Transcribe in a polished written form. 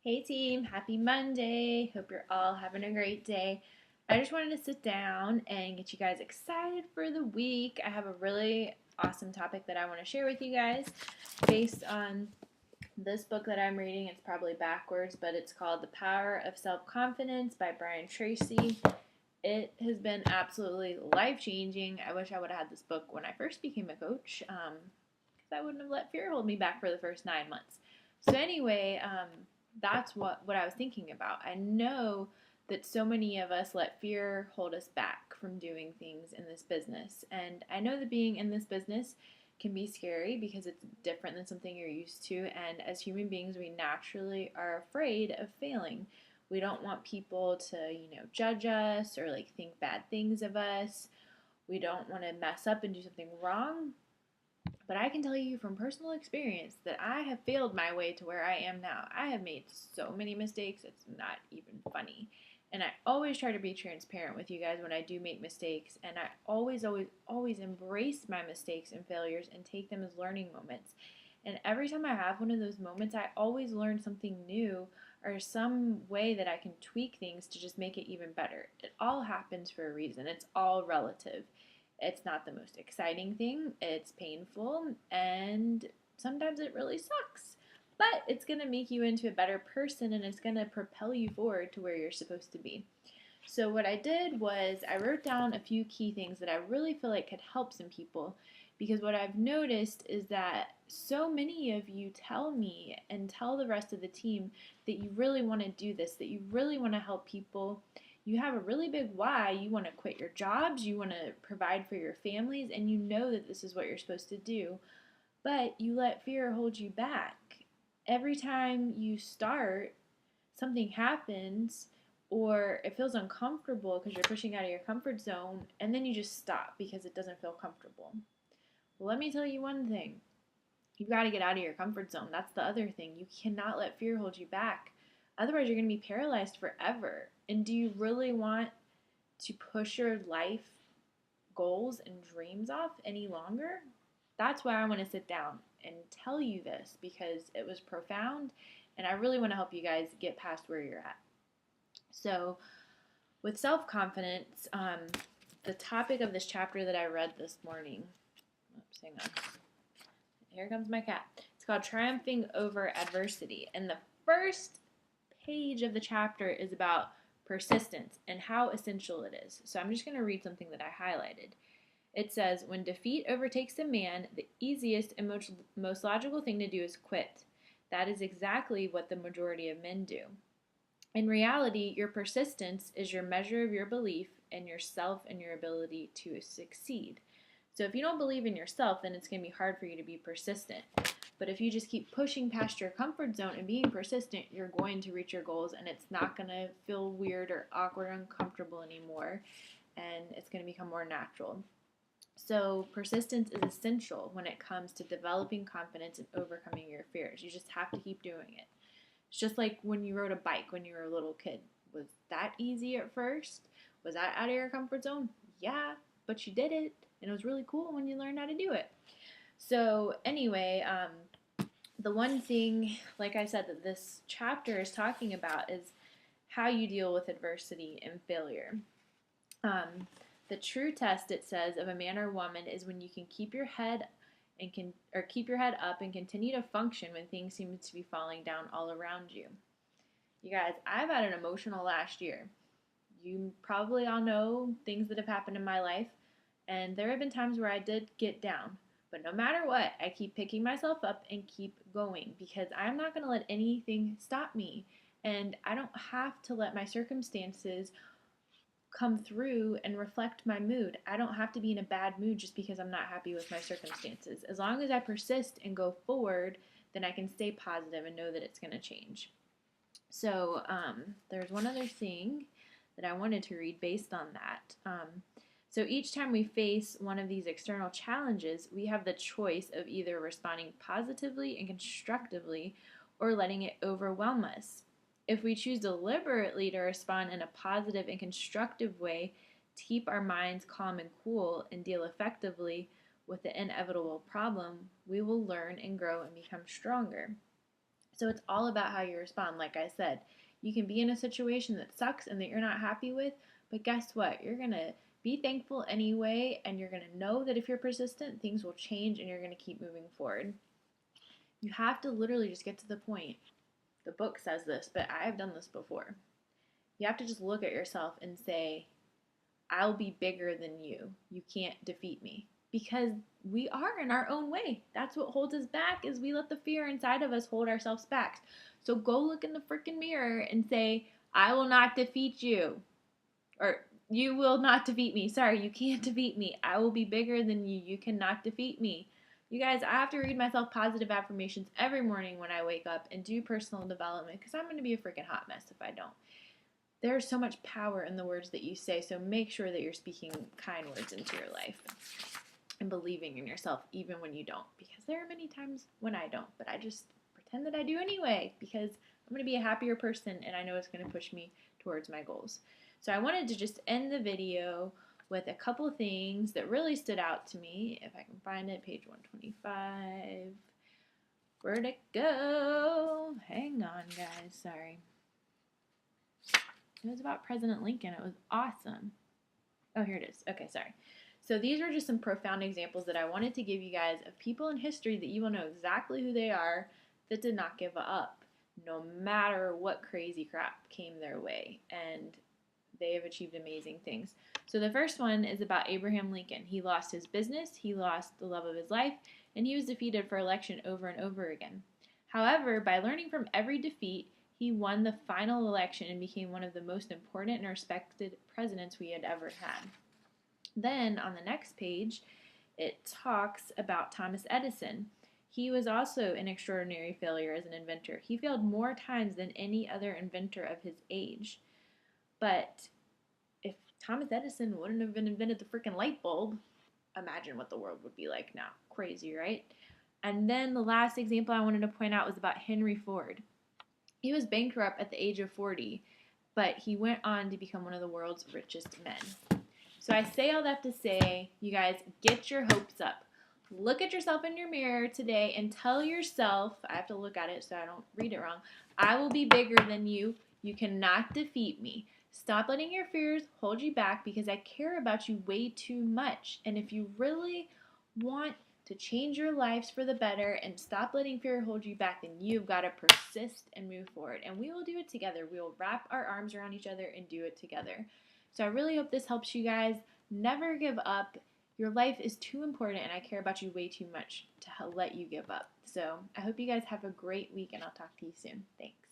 Hey team, happy Monday. Hope you're all having a great day. I just wanted to sit down and get you guys excited for the week. I have a really awesome topic that I want to share with you guys based on this book that I'm reading. It's probably backwards, but it's called The Power of Self-Confidence by Brian Tracy. It has been absolutely life-changing. I wish I would have had this book when I first became a coach because I wouldn't have let fear hold me back for the first 9 months. So anyway, that's what I was thinking about. I know that so many of us let fear hold us back from doing things in this business. And I know that being in this business can be scary because it's different than something you're used to. And as human beings, we naturally are afraid of failing. We don't want people to, judge us or like think bad things of us. We don't want to mess up and do something wrong. But I can tell you from personal experience that I have failed my way to where I am now. I have made so many mistakes, it's not even funny. And I always try to be transparent with you guys when I do make mistakes. And I always, always, always embrace my mistakes and failures and take them as learning moments. And every time I have one of those moments, I always learn something new or some way that I can tweak things to just make it even better. It all happens for a reason, it's all relative. It's not the most exciting thing, it's painful, and sometimes it really sucks. But it's going to make you into a better person and it's going to propel you forward to where you're supposed to be. So, what I did was I wrote down a few key things that I really feel like could help some people because what I've noticed is that so many of you tell me and tell the rest of the team that you really want to do this, that you really want to help people. You have a really big why. You want to quit your jobs, you want to provide for your families, and you know that this is what you're supposed to do, but you let fear hold you back. Every time you start, something happens or it feels uncomfortable because you're pushing out of your comfort zone, and then you just stop because it doesn't feel comfortable. Well, let me tell you one thing. You've got to get out of your comfort zone. That's the other thing. You cannot let fear hold you back. Otherwise, you're going to be paralyzed forever. And do you really want to push your life goals and dreams off any longer? That's why I want to sit down and tell you this because it was profound and I really want to help you guys get past where you're at. So, with self confidence, the topic of this chapter that I read this morning, oops, hang on. Here comes my cat. It's called Triumphing Over Adversity. And the first page of the chapter is about persistence and how essential it is. So I'm just going to read something that I highlighted. It says, when defeat overtakes a man, the easiest and most logical thing to do is quit. That is exactly what the majority of men do. In reality, your persistence is your measure of your belief in yourself and your ability to succeed. So if you don't believe in yourself, then it's going to be hard for you to be persistent. But if you just keep pushing past your comfort zone and being persistent, you're going to reach your goals and it's not going to feel weird or awkward or uncomfortable anymore. And it's going to become more natural. So, persistence is essential when it comes to developing confidence and overcoming your fears. You just have to keep doing it. It's just like when you rode a bike when you were a little kid. Was that easy at first? Was that out of your comfort zone? Yeah, but you did it, and it was really cool when you learned how to do it. So, anyway, the one thing, like I said, that this chapter is talking about is how you deal with adversity and failure. Um, the true test, it says, of a man or woman is when you can keep your head keep your head up and continue to function when things seem to be falling down all around you. You guys, I've had an emotional last year. You probably all know things that have happened in my life, and there have been times where I did get down. But no matter what, I keep picking myself up and keep going because I'm not going to let anything stop me. And I don't have to let my circumstances come through and reflect my mood. I don't have to be in a bad mood just because I'm not happy with my circumstances. As long as I persist and go forward, then I can stay positive and know that it's going to change. So there's one other thing that I wanted to read based on that. So each time we face one of these external challenges, we have the choice of either responding positively and constructively or letting it overwhelm us. If we choose deliberately to respond in a positive and constructive way to keep our minds calm and cool and deal effectively with the inevitable problem, we will learn and grow and become stronger. So it's all about how you respond. Like I said, you can be in a situation that sucks and that you're not happy with, but guess what? You're going to be thankful anyway, and you're going to know that if you're persistent, things will change and you're going to keep moving forward. You have to literally just get to the point. The book says this, but I've done this before. You have to just look at yourself and say, I'll be bigger than you. You can't defeat me. Because we are in our own way. That's what holds us back, is we let the fear inside of us hold ourselves back. So go look in the freaking mirror and say, I will not defeat you. Or you will not defeat me. Sorry, you can't defeat me. I will be bigger than you. You cannot defeat me. You guys, I have to read myself positive affirmations every morning when I wake up and do personal development because I'm going to be a freaking hot mess if I don't. There's so much power in the words that you say, so make sure that you're speaking kind words into your life and believing in yourself even when you don't, because there are many times when I don't, but I just pretend that I do anyway because I'm going to be a happier person and I know it's going to push me towards my goals. So I wanted to just end the video with a couple things that really stood out to me. If I can find it, page 125. Where'd it go? Hang on, guys. Sorry. It was about President Lincoln. It was awesome. Oh, here it is. Okay, sorry. So these are just some profound examples that I wanted to give you guys of people in history that you will know exactly who they are that did not give up, no matter what crazy crap came their way. And they have achieved amazing things. So the first one is about Abraham Lincoln. He lost his business, he lost the love of his life, and he was defeated for election over and over again. However, by learning from every defeat, he won the final election and became one of the most important and respected presidents we had ever had. Then on the next page, it talks about Thomas Edison. He was also an extraordinary failure as an inventor. He failed more times than any other inventor of his age. But if Thomas Edison wouldn't have been invented the freaking light bulb, imagine what the world would be like now. Crazy, right? And then the last example I wanted to point out was about Henry Ford. He was bankrupt at the age of 40, but he went on to become one of the world's richest men. So I say all that to say, you guys, get your hopes up. Look at yourself in your mirror today and tell yourself, I have to look at it so I don't read it wrong, I will be bigger than you. You cannot defeat me. Stop letting your fears hold you back because I care about you way too much. And if you really want to change your lives for the better and stop letting fear hold you back, then you've got to persist and move forward. And we will do it together. We will wrap our arms around each other and do it together. So I really hope this helps you guys. Never give up. Your life is too important and I care about you way too much to let you give up. So I hope you guys have a great week and I'll talk to you soon. Thanks.